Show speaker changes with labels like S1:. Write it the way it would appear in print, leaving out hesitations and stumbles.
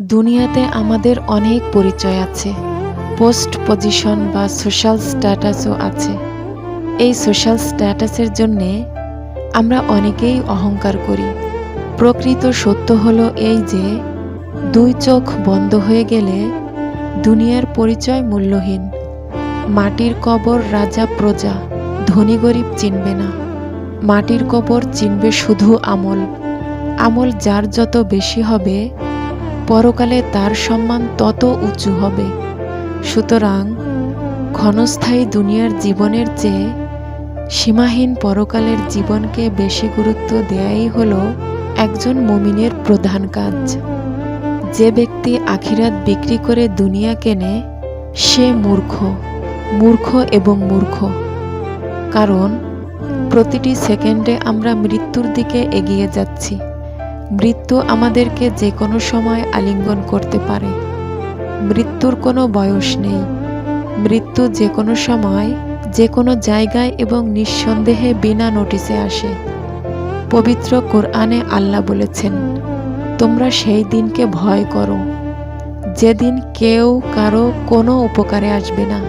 S1: দুনিয়াতে আমাদের অনেক পরিচয় আছে, পোস্ট পজিশন বা সোশ্যাল স্ট্যাটাসও আছে। এই সোশ্যাল স্ট্যাটাসের জন্যে আমরা অনেকেই অহংকার করি। প্রকৃত সত্য হলো এই যে, দুই চোখ বন্ধ হয়ে গেলে দুনিয়ার পরিচয় মূল্যহীন। মাটির কবর রাজা প্রজা, ধনী গরিব চিনবে না। মাটির কবর চিনবে শুধু আমল। আমল যার যত বেশি হবে, পরকালে তার সম্মান তত উঁচু হবে। সুতরাং ক্ষণস্থায়ী দুনিয়ার জীবনের চেয়ে সীমাহীন পরকালের জীবনকে বেশি গুরুত্ব দেয়াই হলো একজন মুমিনের প্রধান কাজ। যে ব্যক্তি আখিরাত বিক্রি করে দুনিয়া কেনে, সে মূর্খ এবং মূর্খ। কারণ প্রতিটি সেকেন্ডে আমরা মৃত্যুর দিকে এগিয়ে যাচ্ছি। মৃত্যু আমাদেরকে যে কোনো সময় আলিঙ্গন করতে পারে। মৃত্যুর কোনো বয়স নেই। মৃত্যু যে কোনো সময়, যে কোনো জায়গায় এবং নিঃসন্দেহে বিনা নোটিসে আসে। পবিত্র কোরআনে আল্লাহ বলেছেন, তোমরা সেই দিনকে ভয় করো, যেদিন কেউ কারো কোনো উপকারে আসবে না।